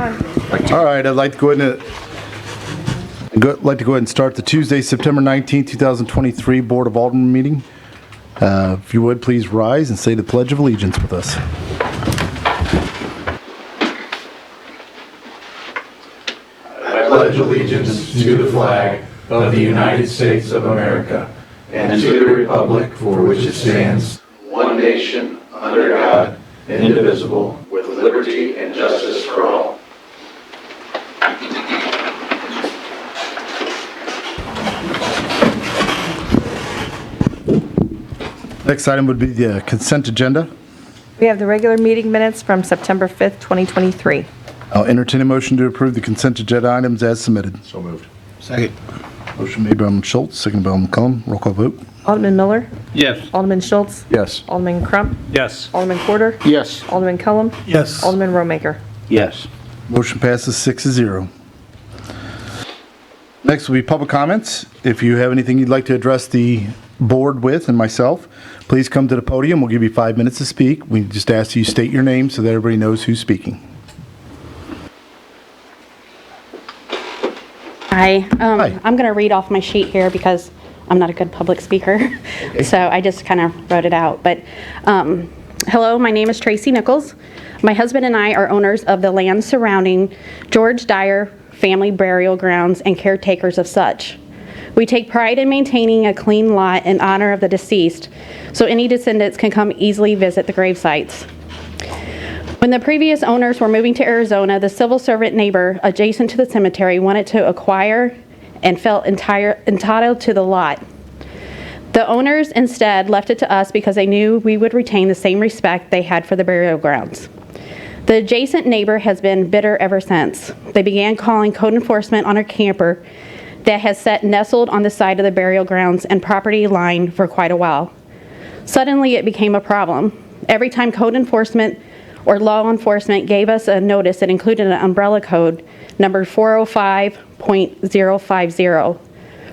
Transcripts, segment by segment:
All right, I'd like to go ahead and start the Tuesday, September 19, 2023 Board of Alderman meeting. If you would, please rise and say the Pledge of Allegiance with us. I pledge allegiance to the flag of the United States of America and to the republic for which it stands, one nation, under God, indivisible, with liberty and justice for all. Next item would be the consent agenda. We have the regular meeting minutes from September 5th, 2023. I'll entertain a motion to approve the consent agenda items as submitted. So moved. Second. Motion made by Alderman Schultz, seconded by Alderman Cullum. Roll call vote. Alderman Miller. Yes. Alderman Schultz. Yes. Alderman Crump. Yes. Alderman Porter. Yes. Alderman Cullum. Yes. Alderman Romaker. Yes. Motion passes 6-0. Next will be public comments. If you have anything you'd like to address the board with and myself, please come to the podium. We'll give you 5 minutes to speak. We just ask you state your name so that everybody knows who's speaking. Hi. Hi. I'm going to read off my sheet here because I'm not a good public speaker. Okay. So I just kind of wrote it out. But hello, my name is Tracy Nichols. My husband and I are owners of the land surrounding George Dyer family burial grounds and caretakers of such. We take pride in maintaining a clean lot in honor of the deceased so any descendants can come easily visit the grave sites. When the previous owners were moving to Arizona, the civil servant neighbor adjacent to the cemetery wanted to acquire and felt entitled to the lot. The owners instead left it to us because they knew we would retain the same respect they had for the burial grounds. The adjacent neighbor has been bitter ever since. They began calling code enforcement on our camper that has sat nestled on the side of the burial grounds and property line for quite a while. Suddenly it became a problem. Every time code enforcement or law enforcement gave us a notice that included an umbrella code number 405.050,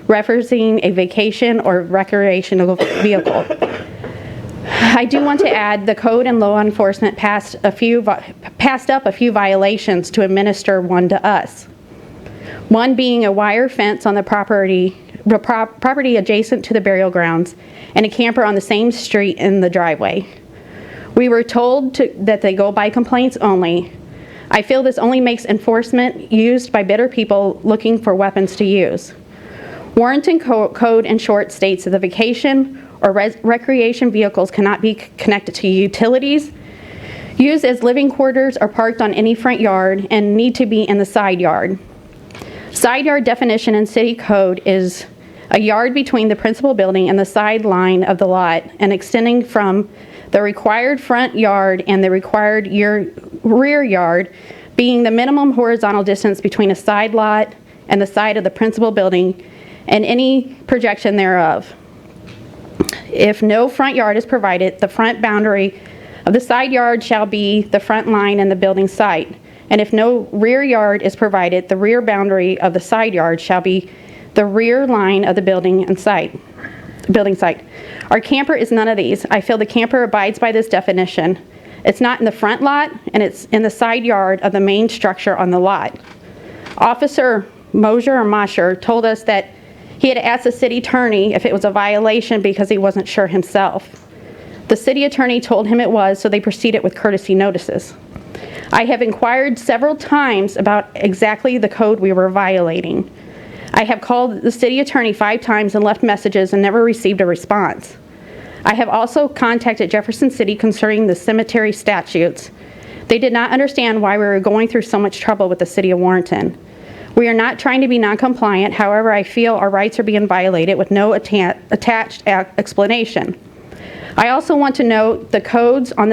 referencing a vacation or recreational vehicle. I do want to add the code and law enforcement passed up a few violations to administer one to us. One being a wire fence on the property adjacent to the burial grounds and a camper on the same street in the driveway. We were told that they go by complaints only. I feel this only makes enforcement used by bitter people looking for weapons to use. Warrenton Code in short states that the vacation or recreation vehicles cannot be connected to utilities, used as living quarters or parked on any front yard, and need to be in the side yard. Side yard definition in city code is a yard between the principal building and the side line of the lot and extending from the required front yard and the required rear yard being the minimum horizontal distance between a side lot and the side of the principal building and any projection thereof. If no front yard is provided, the front boundary of the side yard shall be the front line and the building site. And if no rear yard is provided, the rear boundary of the side yard shall be the rear line of the building site. Our camper is none of these. I feel the camper abides by this definition. It's not in the front lot, and it's in the side yard of the main structure on the lot. Officer Mosher told us that he had asked the city attorney if it was a violation because he wasn't sure himself. The city attorney told him it was, so they proceeded with courtesy notices. I have inquired several times about exactly the code we were violating. I have called the city attorney 5 times and left messages and never received a response. I have also contacted Jefferson City concerning the cemetery statutes. They did not understand why we were going through so much trouble with the city of Warrenton. We are not trying to be non-compliant, however, I feel our rights are being violated with no attached explanation. I also want to note the codes on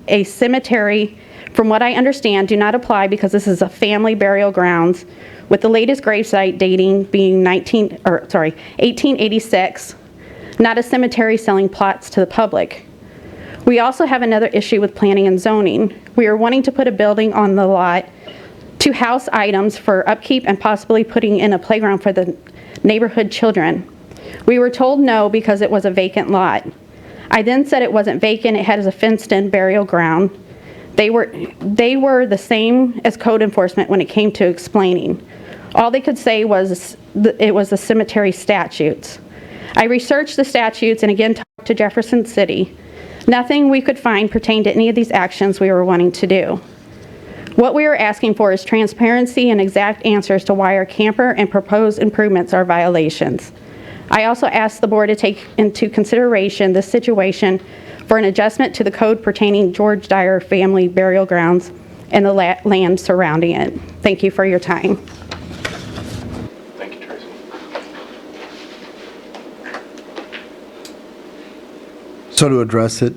a cemetery, from what I understand, do not apply because this is a family burial grounds with the latest gravesite dating being 1886, not a cemetery selling plots to the public. We also have another issue with planning and zoning. We are wanting to put a building on the lot to house items for upkeep and possibly putting in a playground for the neighborhood children. We were told no because it was a vacant lot. I then said it wasn't vacant, it had a fenced-in burial ground. They were the same as code enforcement when it came to explaining. All they could say was it was the cemetery statutes. I researched the statutes and again talked to Jefferson City. Nothing we could find pertained to any of these actions we were wanting to do. What we are asking for is transparency and exact answers to why our camper and proposed improvements are violations. I also asked the board to take into consideration this situation for an adjustment to the code pertaining George Dyer family burial grounds and the land surrounding it. Thank you for your time. Thank you, Tracy. So to address it,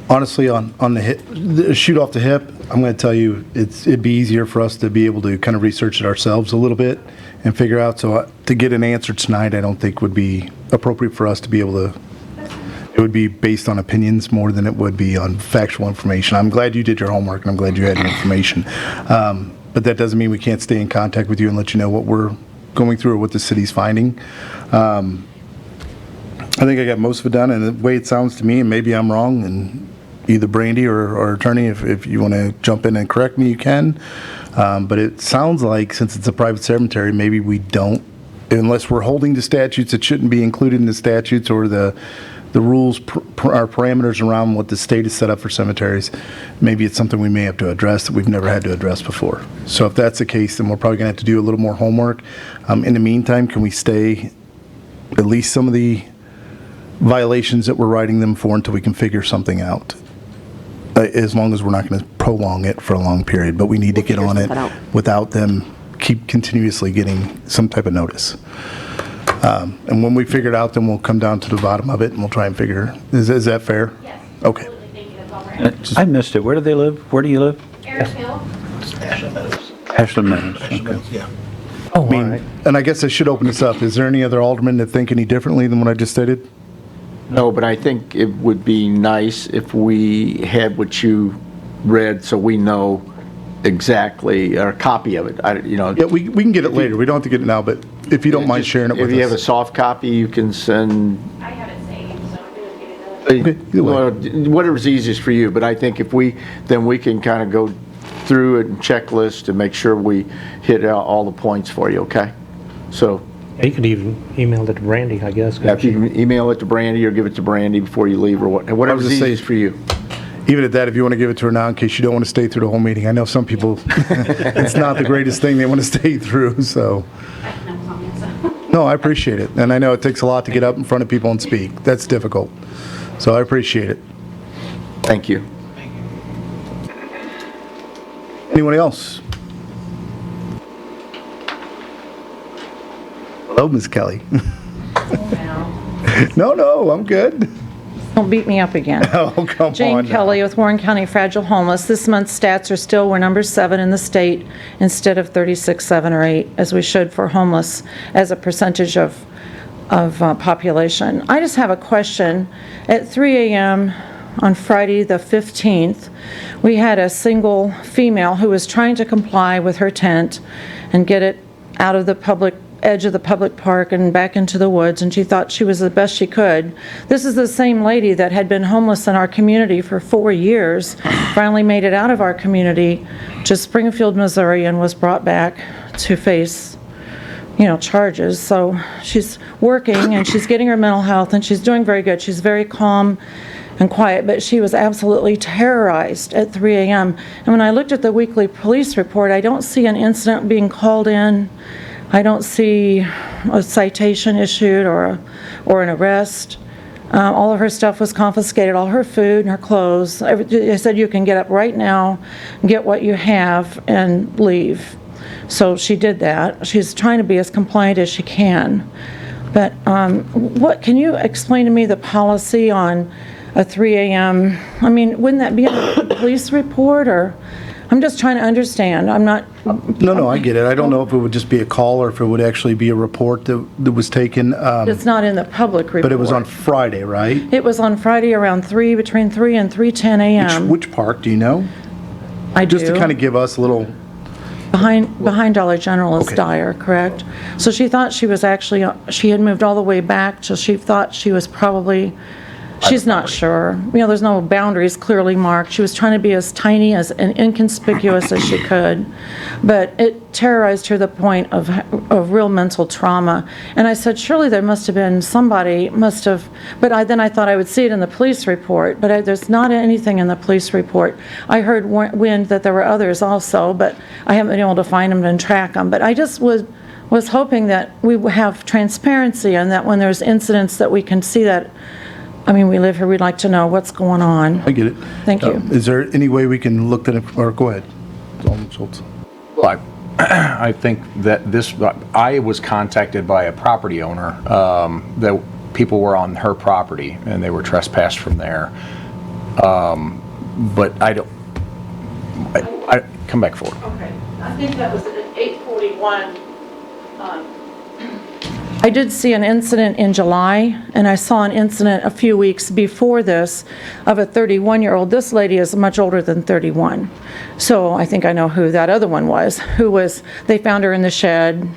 honestly, on the shoot off the hip, I'm going to tell you it'd be easier for us to be able to kind of research it ourselves a little bit and figure out. So to get an answer tonight, I don't think would be appropriate for us to be able to. It would be based on opinions more than it would be on factual information. I'm glad you did your homework, and I'm glad you had the information. But that doesn't mean we can't stay in contact with you and let you know what we're going through or what the city's finding. I think I got most of it done, and the way it sounds to me, and maybe I'm wrong, and either Brandy or our attorney, if you want to jump in and correct me, you can. But it sounds like since it's a private cemetery, maybe we don't, unless we're holding the statutes, it shouldn't be included in the statutes or the rules our parameters around what the state has set up for cemeteries. Maybe it's something we may have to address that we've never had to address before. So if that's the case, then we're probably going to have to do a little more homework. In the meantime, can we stay at least some of the violations that we're writing them for until we can figure something out? As long as we're not going to prolong it for a long period, but we need to get on it without them keep continuously getting some type of notice. And when we figure it out, then we'll come down to the bottom of it and we'll try and figure. Is that fair? Yes. Okay. Thank you. That's all right. I missed it. Where do they live? Where do you live? Eric Hill. Ashland Meadows. Okay. Yeah. Oh, I mean, and I guess I should open this up. Is there any other aldermen that think any differently than what I just stated? No, but I think it would be nice if we had what you read so we know exactly, or a copy of it. Yeah, we can get it later. We don't have to get it now, but if you don't mind sharing it with us. If you have a soft copy, you can send, I have it saved, so I'm going to get it. Okay, either way. well, whatever's easiest for you. But I think if then we can kind of go through it and checklist and make sure we hit all the points for you, okay? So You could even email it to Brandy, I guess. if you can email it to Brandy or give it to Brandy before you leave, or whatever's just saying- easiest for you. Even at that, if you want to give it to her now in case you don't want to stay through the whole meeting. I know some people, it's not the greatest thing they want to stay through, so. I have no comments. No, I appreciate it. And I know it takes a lot to get up in front of people and speak. That's difficult. So I appreciate it. Thank you. Anyone else? Hello, Ms. Kelly. No, I'm good. Don't beat me up again. Oh, come on. Jane now. Kelly with Warren County Fragile Homeless. This month's stats are still, we're number 7 in the state instead of 36, 7, or 8, as we should for homeless as a percentage of population. I just have a question. At 3 a.m. on Friday the 15th, we had a single female who was trying to comply with her tent and get it out of the public edge of the public park and back into the woods, and she thought she was the best she could. This is the same lady that had been homeless in our community for 4 years, finally made it out of our community to Springfield, Missouri, and was brought back to face, charges. So she's working and she's getting her mental health and she's doing very good. She's very calm and quiet, but she was absolutely terrorized at 3 a.m. And when I looked at the weekly police report, I don't see an incident being called in. I don't see a citation issued or an arrest. All of her stuff was confiscated, all her food and her clothes. They said you can get up right now, get what you have, and leave. So she did that. She's trying to be as compliant as she can. But what can you explain to me the policy on a 3 a.m.? I mean, wouldn't that be in the police report, or? I'm just trying to understand. I'm not. No, I get it. I don't know if it would just be a call or if it would actually be a report that was taken. It's not in the public report. But it was on Friday, right? It was on Friday around between 3 and 3:10 a.m. Which park, do you know? I do. Just to kind of give us a little. Behind Dollar General is Okay. Dyer, correct? So she thought she was actually, she had moved all the way back till she thought she was probably She's not sure. There's no boundaries clearly marked. She was trying to be as tiny as and inconspicuous as she could, but it terrorized her to the point of real mental trauma. And I said, surely there must have been somebody but then I thought I would see it in the police report, but there's not anything in the police report. I heard wind that there were others also, but I haven't been able to find them and track them. But I just was hoping that we would have transparency and that when there's incidents that we can see that. We live here, we'd like to know what's going on. I get it. Thank you. Is there any way we can look at it, or go ahead, Alderman Schultz? Well, I think that I was contacted by a property owner, that people were on her property and they were trespassed from there. But I come back forward. Okay, I think that was at 8:41. I did see an incident in July, and I saw an incident a few weeks before this of a 31-year-old. This lady is much older than 31. So I think I know who that other one was, they found her in the shed.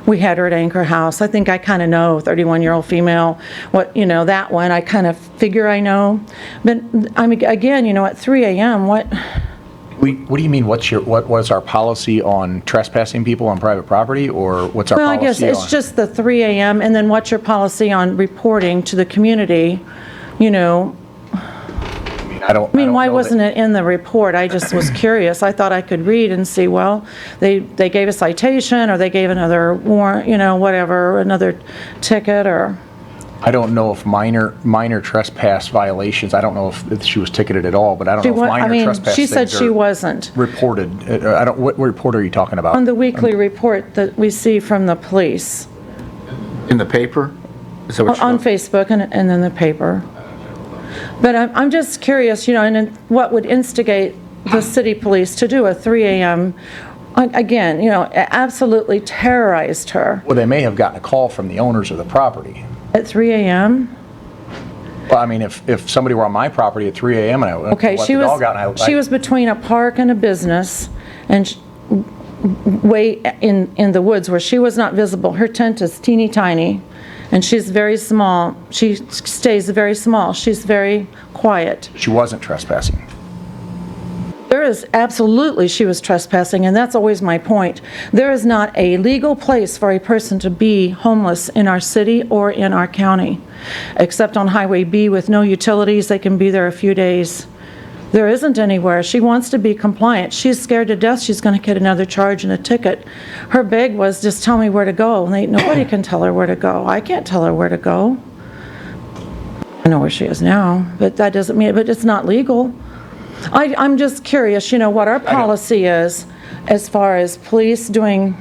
We had her at Anchor House. I think I kind of know, 31-year-old female, that one, I kind of figure I know. But again, at 3 a.m., what do you mean, what was our policy on trespassing people on private property, or what's our policy on? Well, I guess it's just the 3 a.m., and then what's your policy on reporting to the community, why wasn't it in the report? I just was curious. I thought I could read and see, well, they gave a citation, or they gave another warrant, whatever, another ticket, or... I don't know if minor trespass violations, I don't know if she was ticketed at all, but I don't know if minor trespass she said things she are wasn't. reported. What report are you talking about? On the weekly report that we see from the police. In the paper? Is that what On you're talking- Facebook and then the paper. But I'm just curious, and then what would instigate the city police to do a 3 a.m., again, absolutely terrorized her. Well, they may have gotten a call from the owners of the property. At 3 a.m.? Well, if somebody were on my property at 3 a.m. and I let Okay, the dog out, and she was between a park and a business, and way in the woods where she was not visible. Her tent is teeny tiny, and she's very small. She stays very small. She's very quiet. she wasn't trespassing. There is absolutely, she was trespassing, and that's always my point. There is not a legal place for a person to be homeless in our city or in our county, except on Highway B with no utilities. They can be there a few days. There isn't anywhere. She wants to be compliant. She's scared to death she's going to get another charge and a ticket. Her beg was, just tell me where to go. And nobody can tell her where to go. I can't tell her where to go. I know where she is now, but that doesn't mean, but it's not legal. I'm just curious, what our policy is as far as police doing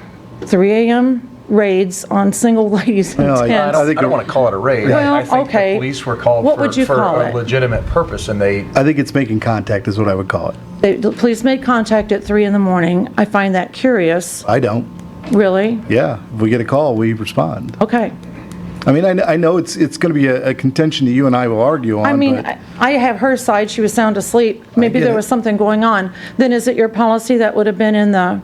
3 a.m. raids on single ladies in Well, tents. I don't want to call it a raid. Well, I think okay. the police were called What would you for call a it? legitimate purpose, and they... I think it's making contact is what I would call it. The police made contact at 3 in the morning. I find that curious. I don't. Really? Yeah, if we get a call, we respond. Okay. I know it's going to be a contention that you and I will argue on. but I have her side. She was sound asleep. Maybe get there it. was something going on. Then is it your policy that would have been in the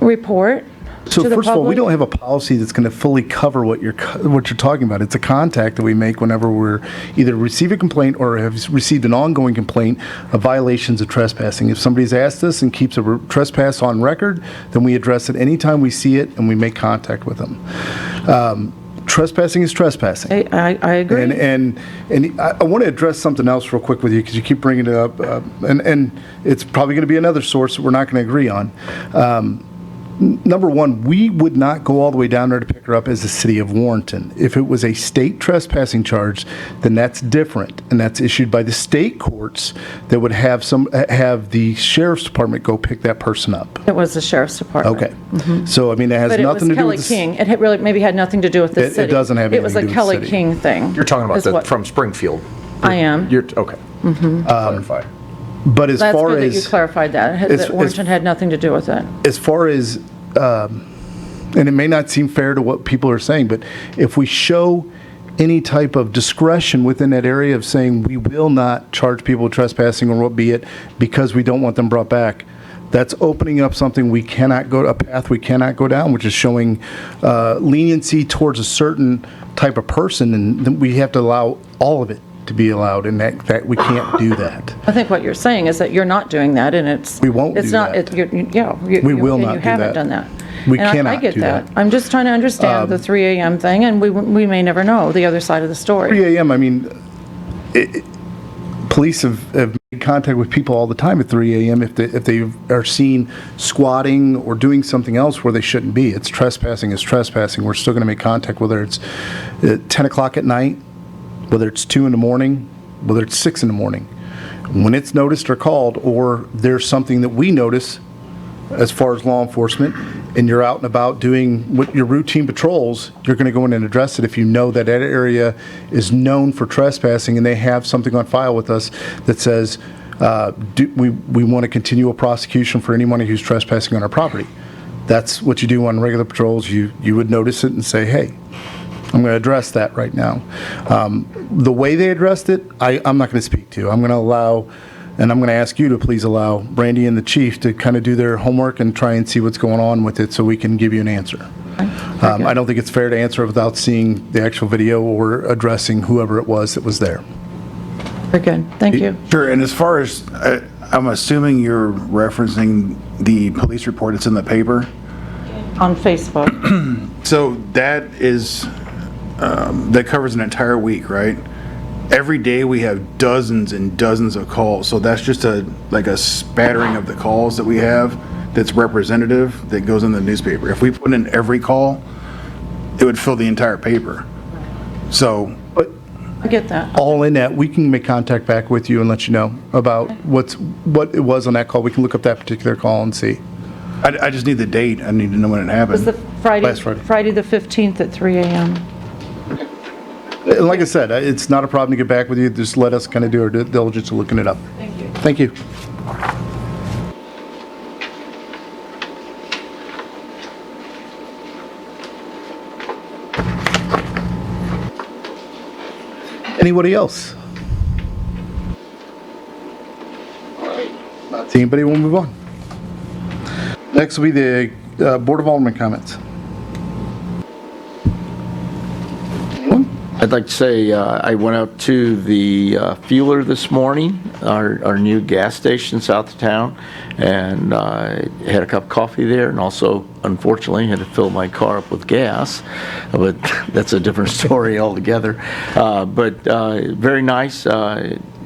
report So to the first of all, we public? don't have a policy that's going to fully cover what you're talking about. It's a contact that we make whenever we're either receive a complaint or have received an ongoing complaint of violations of trespassing. If somebody's asked us and keeps a trespass on record, then we address it anytime we see it and we make contact with them. Trespassing is trespassing. I agree. And I want to address something else real quick with you because you keep bringing it up, and it's probably going to be another source that we're not going to agree on. Number one, we would not go all the way down there to pick her up as the city of Warrenton. If it was a state trespassing charge, then that's different, and that's issued by the state courts that would have the sheriff's department go pick that person up. It was the sheriff's department. Okay. So, it has But it was nothing to do Kelly with King. It really maybe had nothing to do with the It city. doesn't have It was a anything to do with the Kelly city. King thing. You're talking is about what- from Springfield. I am. Okay. Clarify. But as That's far good that you as clarified that, that Warrenton had nothing to do with it. as far as, and it may not seem fair to what people are saying, but if we show any type of discretion within that area of saying we will not charge people with trespassing or what be it because we don't want them brought back, that's opening up something we cannot go, a path we cannot go down, which is showing leniency towards a certain type of person, and then we have to allow all of it. to be allowed, and that we can't do that. I think what you're saying is that you're not doing that, and it's. We won't it's do not, that. We will and not you do haven't that. done that. We And I cannot get do that. I'm just trying to understand the 3 a.m. thing, and we may never know the other side of the story. 3 a.m., I mean, police have made contact with people all the time at 3 a.m. if they are seen squatting or doing something else where they shouldn't be. It's trespassing is trespassing. We're still going to make contact, whether it's 10 o'clock at night, whether it's 2 in the morning, whether it's 6 in the morning. When it's noticed or called, or there's something that we notice as far as law enforcement, and you're out and about doing what your routine patrols, you're going to go in and address it if you know that that area is known for trespassing and they have something on file with us that says, we want to continue a prosecution for anyone who's trespassing on our property. That's what you do on regular patrols. You would notice it and say, hey, I'm going to address that right now. The way they addressed it, I'm not going to speak to. I'm going to allow, and I'm going to ask you to please allow Brandy and the chief to kind of do their homework and try and see what's going on with it so we can give you an answer. I don't think it's fair to answer without seeing the actual video or addressing whoever it was that was there. Very good. Thank you. Sure, and as far as, I'm assuming you're referencing the police report that's in the paper? On Facebook. So that is, that covers an entire week, right? Every day we have dozens and dozens of calls, so that's just like a spattering of the calls that we have that's representative that goes in the newspaper. If we put in every call, it would fill the entire paper. So, I get that. All in that, we can make contact back with you and let you know about what it was on that call. We can look up that particular call and see. I just need the date. I need to know when it It was happened. the Last Friday. Friday the 15th at 3 a.m. And like I said, it's not a problem to get back with you. Just let us kind of do our diligence of looking it up. Thank you. Thank you. Anybody else? Not seeing anybody, we'll move on. Next will be the Board of Alderman comments. Anyone? I'd like to say I went out to the Fueler this morning, our new gas station south of town, and had a cup of coffee there, and also, unfortunately, had to fill my car up with gas, but that's a different story altogether. But very nice.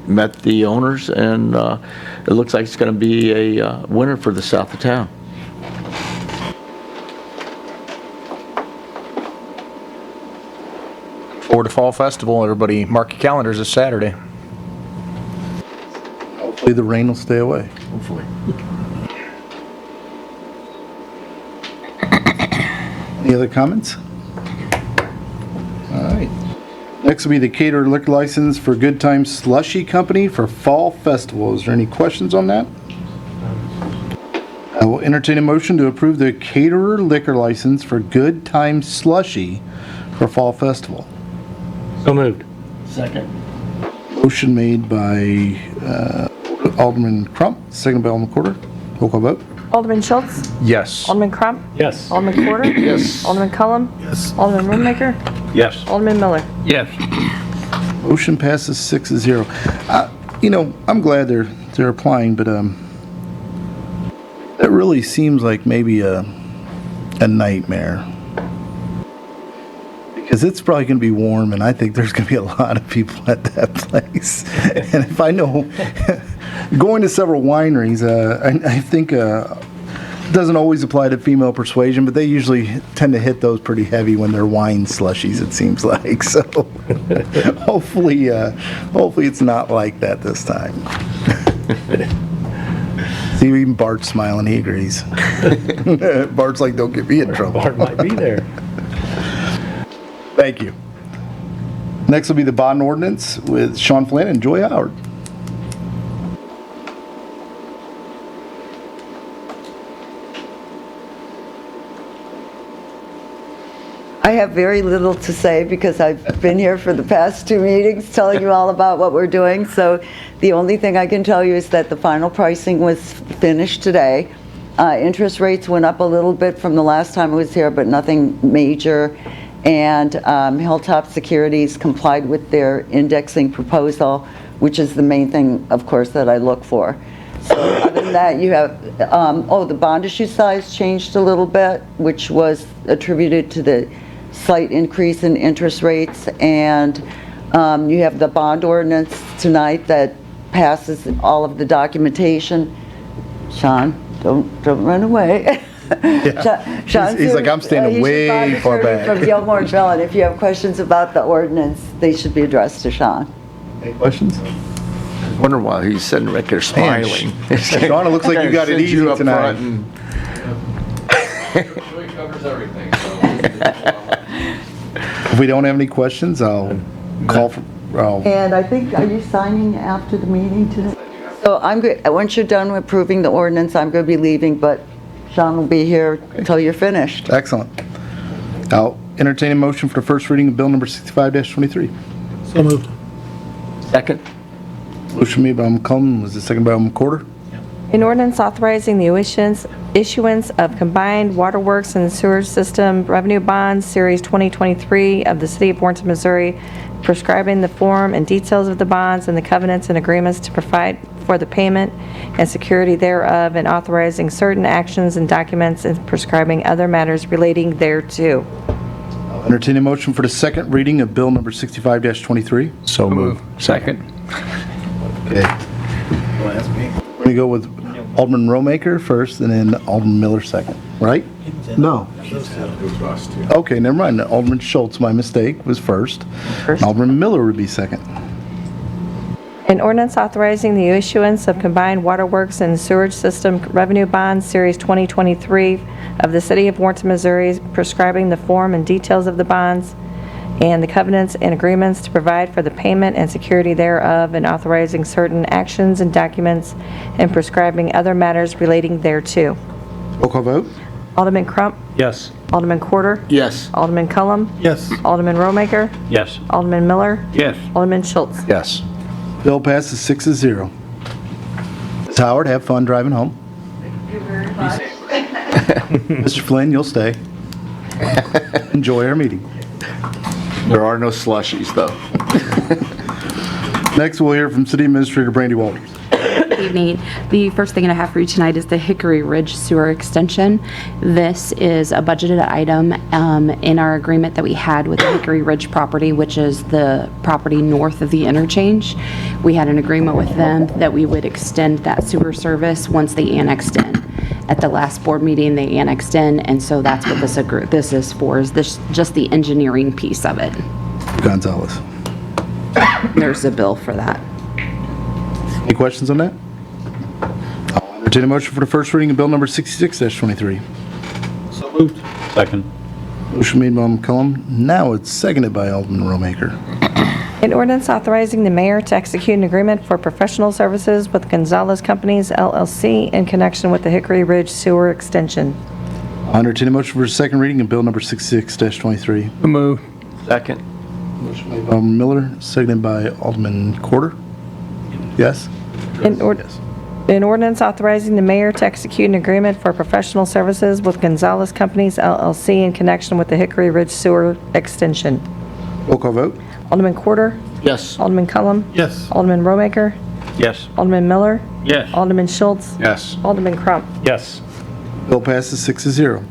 Met the owners, and it looks like it's going to be a winner for the south of town. Forward to Fall Festival, everybody mark your calendars this Saturday. Hopefully the rain will stay away. Hopefully. Any other comments? All right. Next will be the caterer liquor license for Good Time Slushy Company for Fall Festival. Is there any questions on that? I will entertain a motion to approve the caterer liquor license for Good Time Slushy for Fall Festival. So moved. Second. Motion made by Alderman Crump, seconded by Alderman Quarter. Roll call vote. Alderman Schultz? Yes. Alderman Crump? Yes. Alderman Quarter? Yes. Alderman Cullum? Yes. Alderman Roonmaker? Yes. Alderman Miller? Yes. Motion passes 6-0. I'm glad they're applying, but that really seems like maybe a nightmare. Because it's probably going to be warm, and I think there's going to be a lot of people at that place. And if I know, going to several wineries, I think it doesn't always apply to female persuasion, but they usually tend to hit those pretty heavy when they're wine slushies, it seems like. So hopefully it's not like that this time. See, even Bart's smiling, he agrees. Bart's like, don't get me in trouble. Bart might be there. Thank you. Next will be the bond ordinance with Sean Flynn and Joy Howard. I have very little to say because I've been here for the past 2 meetings telling you all about what we're doing. So the only thing I can tell you is that the final pricing was finished today. Interest rates went up a little bit from the last time I was here, but nothing major. and Hilltop Securities complied with their indexing proposal, which is the main thing, of course, that I look for. So other than that, you have, the bond issue size changed a little bit, which was attributed to the slight increase in interest rates, and you have the bond ordinance tonight that passes all of the documentation. Sean, don't run away. Sean's He's like, I'm standing he's your way bond far attorney back. From Gilmore and Bell, and if you have questions about the ordinance, they should be addressed to Sean. Any questions? Wonder why he's sitting right there smiling. Sean, it looks like you got it Send easy up tonight. front and- Really covers everything, If we don't have any questions, I'll call for, And I think, are you signing after the meeting today? So I'm good, once you're done with approving the ordinance, I'm going to be leaving, but Sean will be here until you're finished. excellent. I'll entertain a motion for the first reading of bill number 65-23. So moved. Second? Motion made by McCollum, was it second by McCorder? An ordinance authorizing the issuance of combined waterworks and sewer system revenue bonds, Series 2023 of the City of Warrenton, Missouri, prescribing the form and details of the bonds and the covenants and agreements to provide for the payment and security thereof, and authorizing certain actions and documents and prescribing other matters relating thereto. I'll entertain a motion for the second reading of bill number 65-23. So moved. Second. Okay. We're going to go with Alderman Romaker first and then Alderman Miller second, right? No. Okay, never mind. Alderman Schultz, my mistake, was first. Alderman Miller would be second. An ordinance authorizing the issuance of combined waterworks and sewage system revenue bonds, Series 2023 of the City of Warrenton, Missouri, prescribing the form and details of the bonds and the covenants and agreements to provide for the payment and security thereof, and authorizing certain actions and documents and prescribing other matters relating thereto. Roll call vote? Alderman Crump, Yes. Alderman Quarter, Yes. Alderman Cullum, Yes. Alderman Romaker, Yes. Alderman Miller, Yes. Alderman Schultz. Yes. Bill passes 6-0. Ms. Howard, have fun driving home. Mr. Flynn, you'll stay. Enjoy our meeting. There are no slushies, though. Next, we'll hear from City Administrator Brandy Walters. Good evening. The first thing I have for you tonight is the Hickory Ridge Sewer Extension. This is a budgeted item in our agreement that we had with the Hickory Ridge property, which is the property north of the interchange. We had an agreement with them that we would extend that sewer service once they annexed in. At the last board meeting, they annexed in, and so that's what this is for, is this just the engineering piece of it. Gonzalez. There's a bill for that. Any questions on that? I'll entertain a motion for the first reading of bill number 66-23. So moved. Second. Motion made by McCollum. Now it's seconded by Alderman Romaker. An ordinance authorizing the mayor to execute an agreement for professional services with Gonzalez Companies LLC in connection with the Hickory Ridge Sewer Extension. I'll entertain a motion for the second reading of bill number 66-23. So moved. Second? Motion made by Alderman Miller, seconded by Alderman Quarter. Yes? An ordinance authorizing the mayor to execute an agreement for professional services with Gonzalez Companies LLC in connection with the Hickory Ridge Sewer Extension. Roll call vote? Alderman Quarter, Yes. Alderman Cullum, Yes. Alderman Romaker, Yes. Alderman Miller, Yes. Alderman Schultz, Yes. Alderman Crump. Yes. Bill passes 6-0.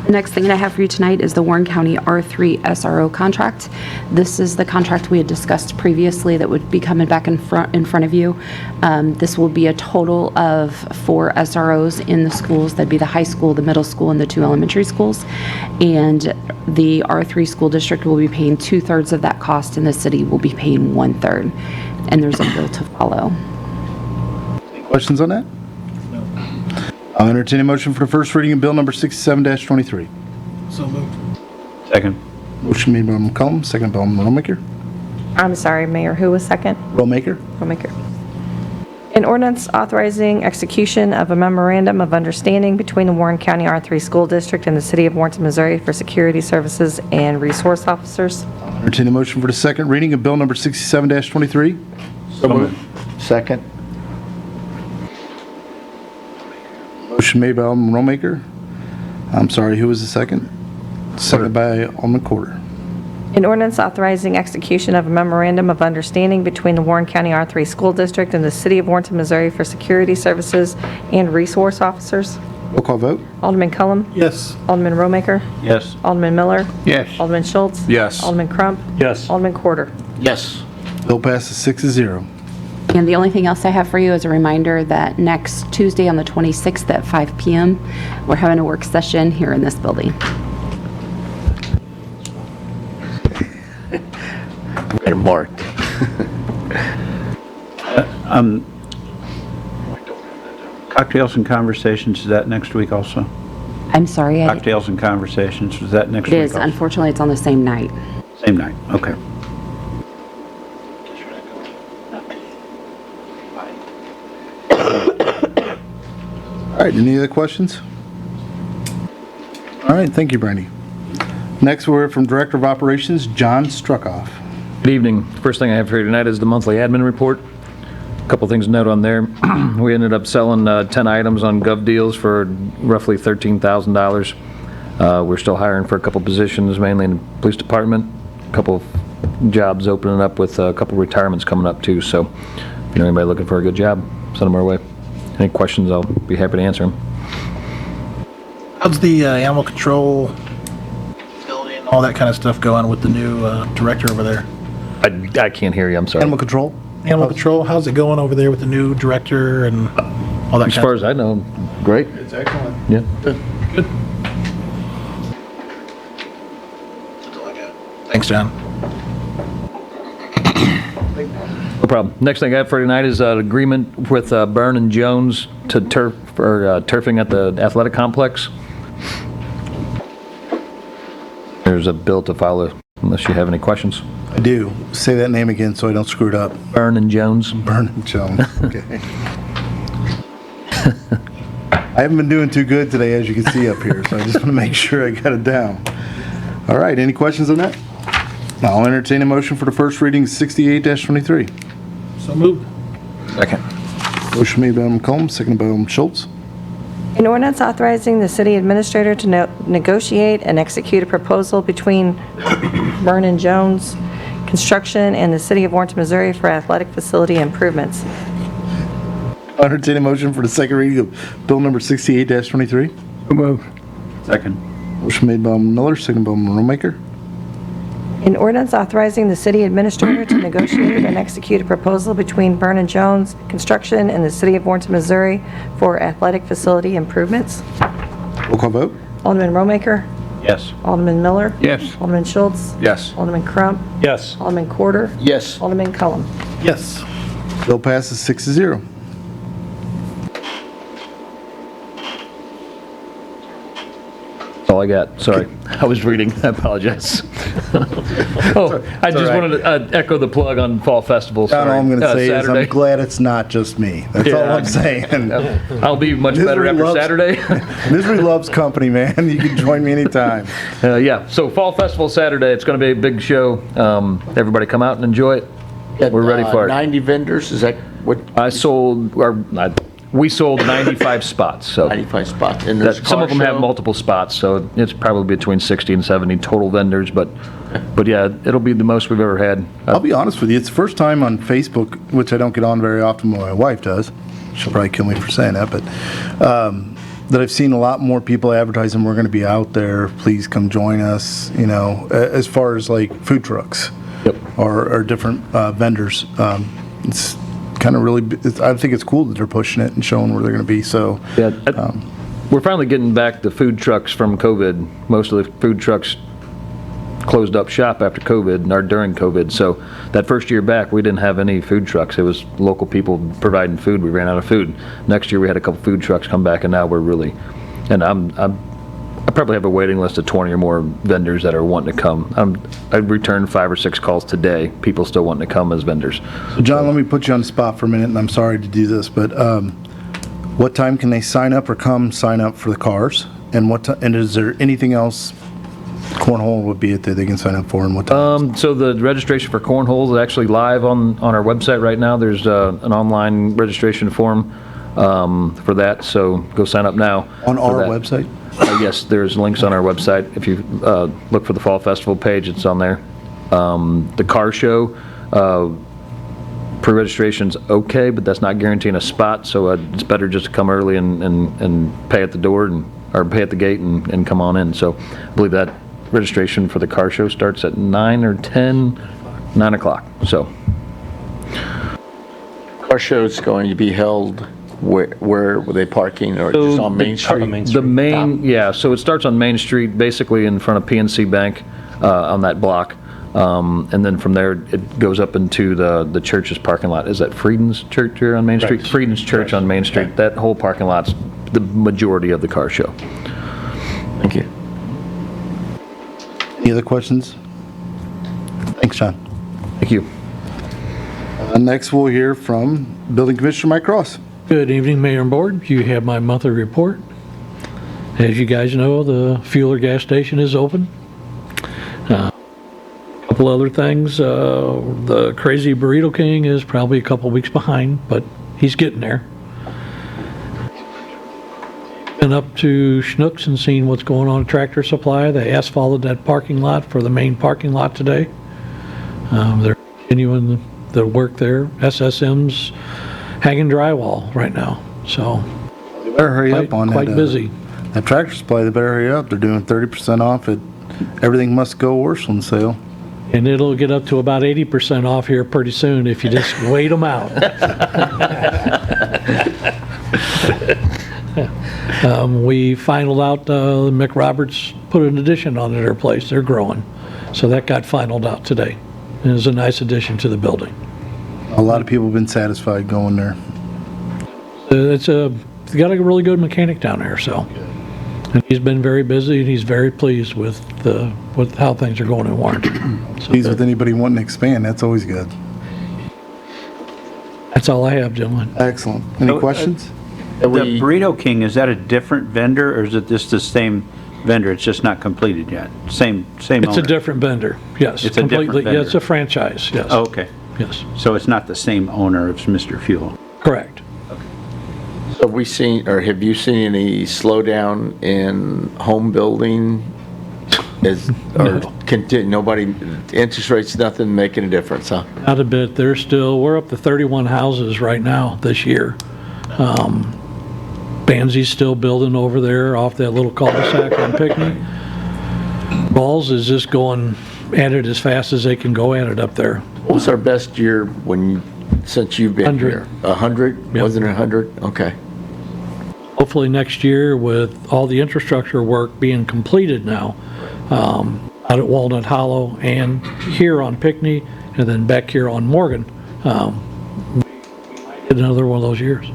The next thing that I have for you tonight is the Warren County R3 SRO contract. This is the contract we had discussed previously that would be coming back in front of you. This will be a total of 4 SROs in the schools. That'd be the high school, the middle school, and the 2 elementary schools. And the R3 school district will be paying 2/3 of that cost, and the city will be paying 1/3. And there's a bill to follow. Any questions on that? I'll entertain a motion for the first reading of bill number 67-23. So moved. Second. Motion made by McCollum, seconded by Alderman Romaker. I'm sorry, Mayor, who was second? Romaker? Romaker. An ordinance authorizing execution of a memorandum of understanding between the Warren County R3 School District and the City of Warrenton, Missouri for security services and resource officers. I'll entertain a motion for the second reading of bill number 67-23. So moved. Second? Motion made by Alderman Romaker. I'm sorry, who was the second? Seconded by Alderman Quarter. An ordinance authorizing execution of a memorandum of understanding between the Warren County R3 School District and the City of Warrenton, Missouri for security services and resource officers. Roll call vote? Alderman Cullum. Yes. Alderman Romaker. Yes. Alderman Miller. Yes. Alderman Schultz. Yes. Alderman Crump. Yes. Alderman Quarter. Yes. Bill passes 6-0. And the only thing else I have for you is a reminder that next Tuesday on the 26th at 5 p.m., we're having a work session here in this building. They're marked. Cocktails and conversations, is that next week also? I'm sorry, Cocktails and conversations, is that next it week is. also? Unfortunately, it's on the same night. Same night, okay. All right, any other questions? All right, thank you, Brandy. Next, we're from Director of Operations, John Struckoff. Good evening. First thing I have for you tonight is the monthly admin report. A couple things to note on there. We ended up selling 10 items on Gov Deals for roughly $13,000. We're still hiring for a couple positions, mainly in the police department. A couple of jobs opening up with a couple retirements coming up too. So if you know anybody looking for a good job, send them our way. Any questions, I'll be happy to answer them. How's the animal control facility and all that kind of stuff going with the new director over there? I can't hear you, I'm sorry. Animal control? Animal control, how's it going over there with the new director and all that As kind far of as I know, great. It's excellent. Yeah. Good. That's all I got. Thanks, John. No problem. Next thing I have for tonight is an agreement with Byrne and Jones to turfing at the athletic complex. There's a bill to follow, unless you have any questions. I do. Say that name again so I don't screw it up. Byrne and Jones. Byrne and Jones. Okay. I haven't been doing too good today, as you can see up here, so I just want to make sure I got it down. All right, any questions on that? I'll entertain a motion for the first reading, 68-23. So moved. Second. Motion made by Alderman Combs, seconded by Alderman Schultz. An ordinance authorizing the city administrator to negotiate and execute a proposal between Byrne and Jones Construction and the City of Warrenton, Missouri for athletic facility improvements. I'll entertain a motion for the second reading of Bill number 68-23. Move. Second. Motion made by Alderman Miller, seconded by Alderman Romaker. An ordinance authorizing the city administrator to negotiate and execute a proposal between Byrne and Jones Construction and the City of Warrenton, Missouri for athletic facility improvements. Roll call vote? Alderman Romaker. Yes. Alderman Miller. Yes. Alderman Schultz. Yes. Alderman Crump. Yes. Alderman Quarter. Yes. Alderman Cullum. Yes. Bill passes 6-0. That's all I got. Sorry. I was reading. I apologize. Oh, I just right. wanted to echo the plug on Fall Festival. All I'm going to say is Saturday. I'm glad it's not just me. That's all Yeah. I'm saying. I'll be much better Misery after loves- Saturday. Misery loves company, man. You can join me anytime. Yeah, so Fall Festival Saturday, it's going to be a big show. Everybody come out and enjoy it. We're ready for it. 90 vendors, is that what, We sold 95 spots, so 95 spots? And there's a some car of them have show? multiple spots, so it's probably between 60 and 70 total vendors, but yeah, it'll be the most we've ever had. I'll be honest with you. It's the first time on Facebook, which I don't get on very often, but my wife does. She'll probably kill me for saying that, but that I've seen a lot more people advertising we're going to be out there. Please come join us. You know, as far as like food trucks or different vendors, it's kind of really. I think it's cool that they're pushing it and showing where they're going to be. So Yeah, we're finally getting back the food trucks from COVID. Most of the food trucks closed up shop after COVID or during COVID. So that first year back, we didn't have any food trucks. It was local people providing food. We ran out of food. Next year, we had a couple food trucks come back, and now we're really. And I probably have a waiting list of 20 or more vendors that are wanting to come. I returned 5 or 6 calls today. People still wanting to come as vendors. So John, let me put you on the spot for a minute, and I'm sorry to do this, but what time can they sign up or come sign up for the cars? And and is there anything else cornhole would be it that they can sign up for, and what time? So the registration for cornhole is actually live on our website right now. There's an online registration form for that, so go sign up now. On for our that. website? Yes, there's links on our website. If you look for the Fall Festival page, it's on there. The car show, pre-registration's okay, but that's not guaranteeing a spot, so it's better just to come early and pay at the door or pay at the gate and come on in. So I believe that registration for the car show starts at 9 or 10, 9 o'clock, so. Car show's going to be held where were they parking, or just on Main Street? The main, yeah, so it starts on Main Street, basically in front of PNC Bank, on that block. And then from there, it goes up into the church's parking lot. Is that Frieden's Church here on Main Street? Right. Frieden's Church on Main Street. Right. That whole parking lot's the majority of the car show. Thank you. Any other questions? Thanks, John. Thank you. Next, we'll hear from Building Commissioner Mike Ross. Good evening, Mayor and Board. You have my monthly report. As you guys know, the Fueler gas station is open. Couple other things, the Crazy Burrito King is probably a couple weeks behind, but he's getting there. Been up to Schnucks and seen what's going on at Tractor Supply. They asphalted that parking lot for the main parking lot today. They're continuing the work there. SSM's hanging drywall right now, so. They better hurry up on that. Quite busy. That Tractor Supply, they better hurry up. They're doing 30% off at Everything Must Go Worshland sale. And it'll get up to about 80% off here pretty soon if you just wait them out. We finalized out, McRoberts put an addition on their place. They're growing. So that got finalized out today. It was a nice addition to the building. A lot of people have been satisfied going there. They got a really good mechanic down there, so. And he's been very busy, and he's very pleased with how things are going in Warrenton. So Pleased with anybody wanting to expand, that's always good. that's all I have, gentlemen. Excellent. Any questions? The Burrito King, is that a different vendor, or is it just the same vendor? It's just not completed yet? Same owner? It's a different vendor, yes. It's a different Completely. vendor. Yeah, it's a franchise, yes. Oh, okay. Yes, So it's not the same owner as Mr. Fuel? correct. So have we seen, or have you seen any slowdown in home building? Nobody, interest rates, nothing making a difference, huh? Not a bit. We're up to 31 houses right now this year. Banzie's still building over there off that little cul-de-sac on Pinckney. Balls is just going at it as fast as they can go at it up there. What was our best year since you've been 100. here? 100? Yep. Wasn't it 100? Okay. Hopefully next year, with all the infrastructure work being completed now, out at Walnut Hollow and here on Pinckney, and then back here on Morgan, we might get another one of those years.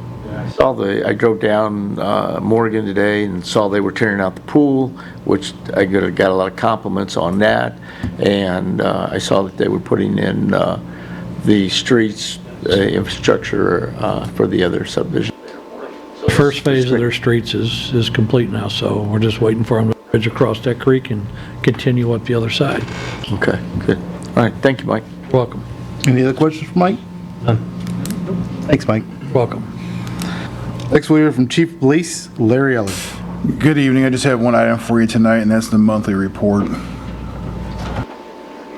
I drove down Morgan today and saw they were tearing out the pool, which I got a lot of compliments on that. And I saw that they were putting in the streets infrastructure for the other subdivision. The first phase of their streets is complete now, so we're just waiting for them to bridge across that creek and continue up the other side. Okay, good. All right, thank you, Mike. You're welcome. Any other questions for Mike? None. Thanks, Mike. You're welcome. Next, we'll hear from Chief of Police Larry Ellis. Good evening. I just have one item for you tonight, and that's the monthly report.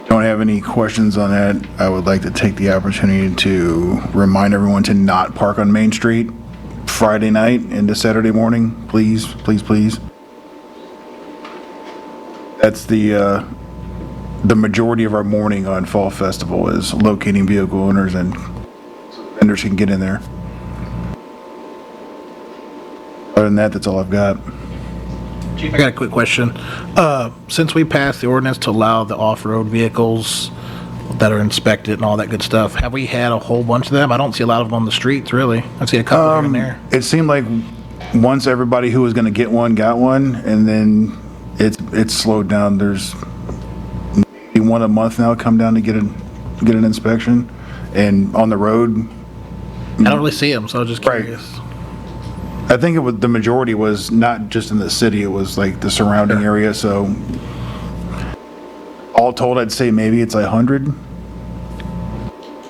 Don't have any questions on that. I would like to take the opportunity to remind everyone to not park on Main Street Friday night into Saturday morning, please, please, please. That's the majority of our morning on Fall Festival is locating vehicle owners, and vendors can get in there. Other than that, that's all I've got. I got a quick question. Since we passed the ordinance to allow the off-road vehicles that are inspected and all that good stuff, have we had a whole bunch of them? I don't see a lot of them on the streets, really. I see a couple here and there. It seemed like once everybody who was going to get one got one, and then it's slowed down. There's maybe one a month now come down to get an inspection, and on the road. I don't really see them, so I was just curious. I think the majority was not just in the city, it was like the surrounding area, so all told, I'd say maybe it's 100.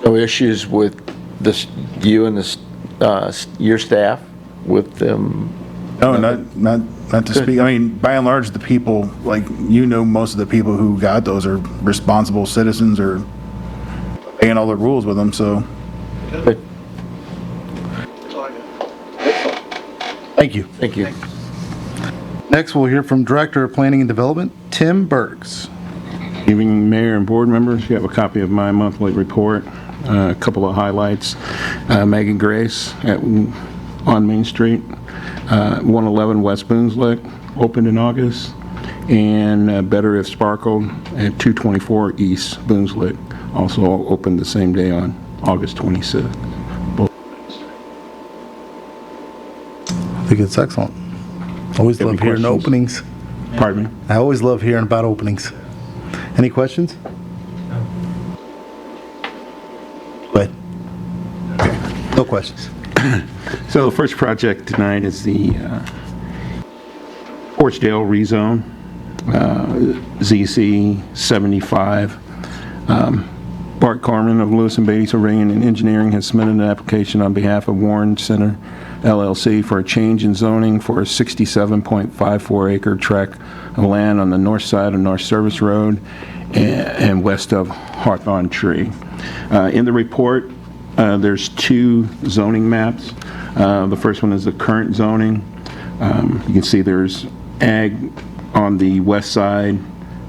No issues with you and your staff with them No, not to speak, I mean, by and large, the people, like, most of the people who got those are responsible citizens or paying all the rules with them, so. Good. Thank you. Thank you. Next, we'll hear from Director of Planning and Development, Tim Burks. Evening, Mayor and board members. You have a copy of my monthly report. A couple of highlights. Megan Grace on Main Street, 111 West Boonslick, opened in August, and Better If Sparkled at 224 East Boonslick, also opened the same day on August 26th. I think it's excellent. Always Any love hearing questions? openings. Pardon me? I always love hearing about openings. Any questions? Go ahead. No questions. So the first project tonight is the Porchdale rezone, ZC 75. Bart Carmen of Lewis and Beatty Surveying and Engineering has submitted an application on behalf of Warren Center LLC for a change in zoning for a 67.54 acre tract of land on the north side of North Service Road and west of Hawthorne Tree. In the report, there's two zoning maps. The first one is the current zoning. You can see there's ag on the west side,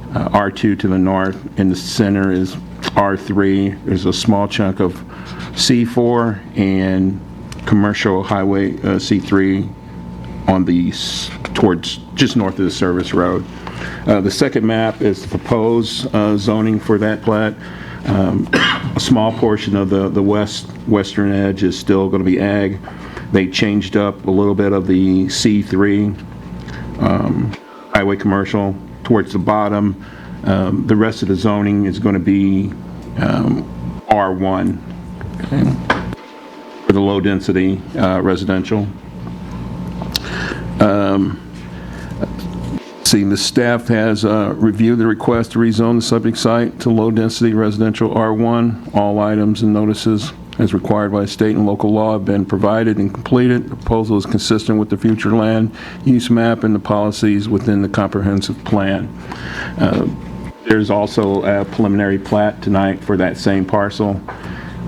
R2 to the north. In the center is R3. There's a small chunk of C4 and commercial highway C3 on the towards just north of the service road. The second map is the proposed zoning for that plat. A small portion of the western edge is still going to be ag. They changed up a little bit of the C3 highway commercial towards the bottom. The rest of the zoning is going to be R1 for the low density residential. The staff has reviewed the request to rezone the subject site to low-density residential R1. All items and notices as required by state and local law have been provided and completed. The proposal is consistent with the future land use map and the policies within the comprehensive plan. There's also a preliminary plat tonight for that same parcel,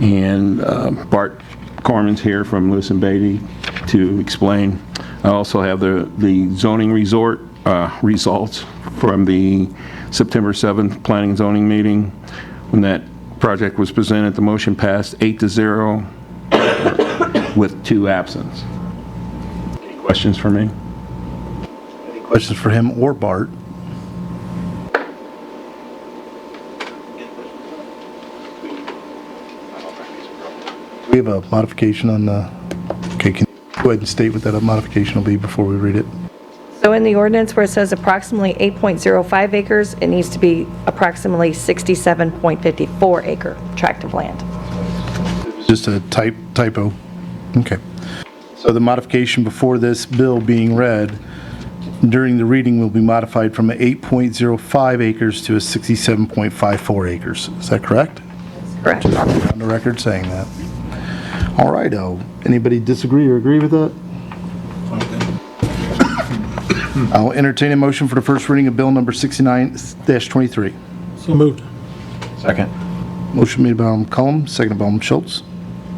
and Bart Corman's here from Lewis and Beatty to explain. I also have the zoning resort results from the September 7th Planning and Zoning meeting. When that project was presented, the motion passed 8-0 with 2 absent. Any questions for me? Any questions for him or Bart? Do we have a modification on the, okay, can you go ahead and state what that modification will be before we read it? So in the ordinance where it says approximately 8.05 acres, it needs to be approximately 67.54 acre tract of land. Just a typo. Okay. So the modification before this bill being read during the reading will be modified from 8.05 acres to a 67.54 acres. Is that correct? Correct. On the record saying that. All right, anybody disagree or agree with that? I'll entertain a motion for the first reading of bill number 69-23. So moved. Second. Motion made by Alderman Cullum, seconded by Alderman Schultz.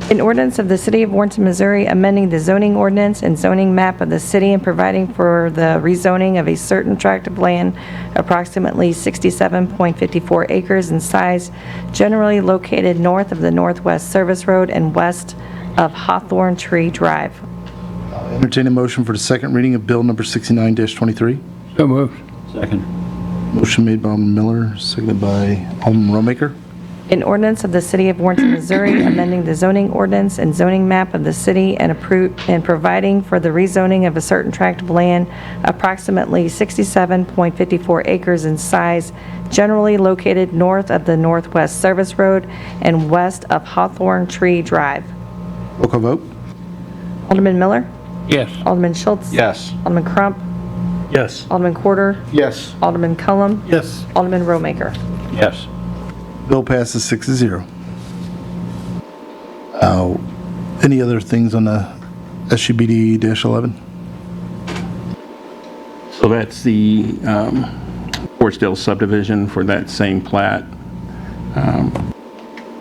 An ordinance of the City of Warrenton, Missouri, amending the zoning ordinance and zoning map of the city and providing for the rezoning of a certain tract of land approximately 67.54 acres in size, generally located north of the Northwest Service Road and west of Hawthorne Tree Drive. Entertain a motion for the second reading of bill number 69-23. So moved. Second. Motion made by Alderman Miller, seconded by Alderman Romaker. An ordinance of the City of Warrenton, Missouri, amending the zoning ordinance and zoning map of the city and providing for the rezoning of a certain tract of land approximately 67.54 acres in size, generally located north of the Northwest Service Road and west of Hawthorne Tree Drive. Roll call vote. Alderman Miller? Yes. Alderman Schultz? Yes. Alderman Crump? Yes. Alderman Quarter? Yes. Alderman Cullum? Yes. Alderman Romaker? Yes. Bill passes 6-0. Any other things on the SUBD-11? So that's the Forestdale subdivision for that same plat.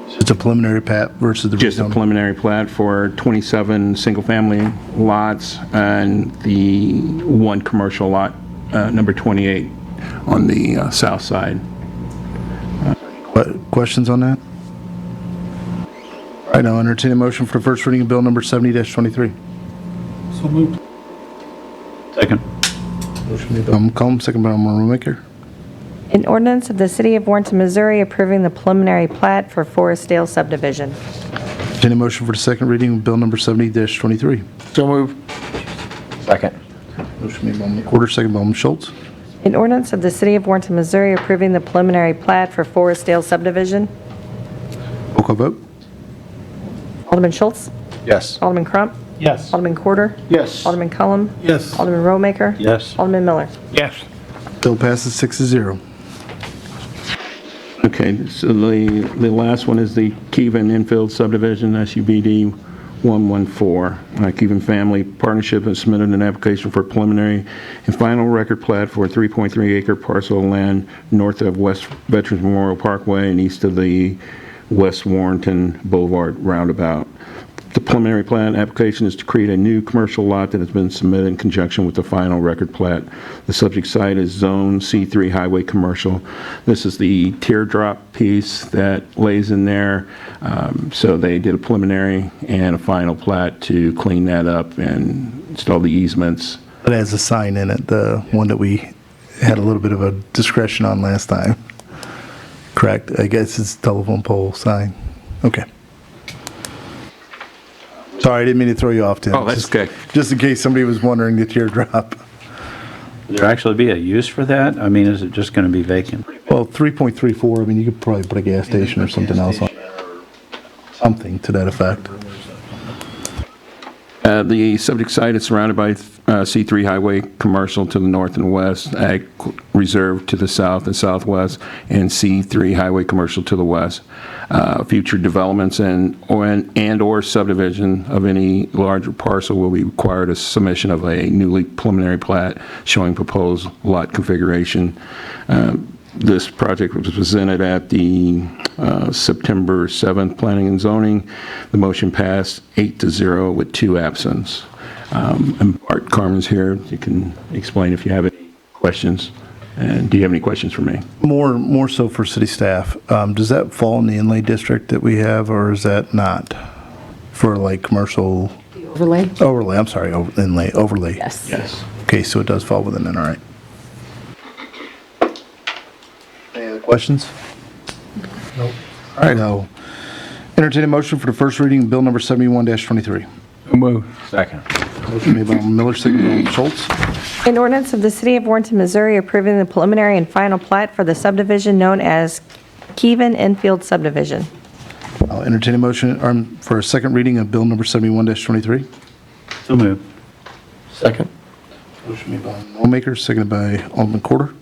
It's a preliminary plat versus the Just a rezoning. preliminary plat for 27 single-family lots and the one commercial lot, number 28, on the south side. Questions on that? All right, I'll entertain a motion for the first reading of bill number 70-23. So moved. Second. Motion made by Alderman McCollum, second by Alderman Romaker. An ordinance of the City of Warrenton, Missouri approving the preliminary plat for Forestdale subdivision. Entertain a motion for the second reading of bill number 70-23. So moved. Second. Motion made by Alderman Porter, second by Alderman Schultz. An ordinance of the City of Warrenton, Missouri approving the preliminary plat for Forestdale subdivision. Roll call vote. Alderman Schultz? Yes. Alderman Crump? Yes. Alderman Quarter? Yes. Alderman Cullum? Yes. Alderman Romaker? Yes. Alderman Miller? Yes. Bill passes 6-0. Okay, so the last one is the Keven Infield subdivision, SUBD 114. Keven Family Partnership has submitted an application for preliminary and final record plat for a 3.3 acre parcel of land north of West Veterans Memorial Parkway and east of the West Warrenton Boulevard roundabout. The preliminary plat application is to create a new commercial lot that has been submitted in conjunction with the final record plat. The subject site is Zone C3 Highway Commercial. This is the teardrop piece that lays in there. So they did a preliminary and a final plat to clean that up and install the easements. It has a sign in it, the one that we had a little bit of a discretion on last time. Correct? I guess it's telephone pole sign. Okay. Sorry, I didn't mean to throw you off, Tim. Oh, that's okay. Just in case somebody was wondering the teardrop. Would there actually be a use for that? I mean, is it just going to be vacant? Well, 3.34, I mean, you could probably put a gas station or something else on. Something to that effect. The subject site is surrounded by C3 Highway Commercial to the north and west, Ag Reserve to the south and southwest, and C3 Highway Commercial to the west. Future developments and/or subdivision of any larger parcel will be required a submission of a newly preliminary plat showing proposed lot configuration. This project was presented at the September 7th Planning and Zoning. The motion passed 8-0 with 2 absence. And Art Carmen's here. You can explain if you have any questions. And do you have any questions for me? More so for city staff. Does that fall in the inlay district that we have, or is that not? For like commercial? Overlay? Overlay, I'm sorry, inlay, overlay. Yes. Yes. Okay, so it does fall within it, all right. Any other questions? Nope. All right, I'll entertain a motion for the first reading of bill number 71-23. Second. Motion made by Alderman Miller, seconded by Alderman Schultz. An ordinance of the City of Warrenton, Missouri approving the preliminary and final plat for the subdivision known as Keven Infield subdivision. I'll entertain a motion for a second reading of bill number 71-23. So moved. Second. Motion made by Alderman Romaker, seconded by Alderman Quarter.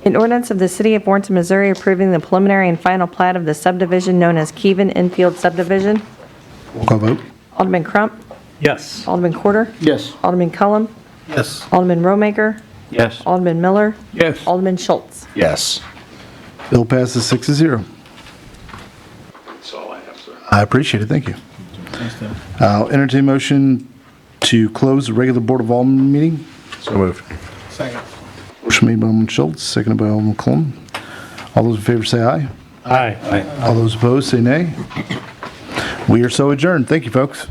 An ordinance of the City of Warrenton, Missouri approving the preliminary and final plat of the subdivision known as Keven Infield subdivision. Roll call vote. Alderman Crump? Yes. Alderman Quarter? Yes. Alderman Cullum? Yes. Alderman Romaker? Yes. Alderman Miller? Yes. Alderman Schultz? Yes. Bill passes 6-0. That's all I have, sir. I appreciate it, thank you. I'll entertain a motion to close the regular Board of Alderman meeting. So moved. Second. Motion made by Alderman Schultz, seconded by Alderman Clum. All those in favor say aye. Aye. All those opposed say nay. We are so adjourned. Thank you, folks.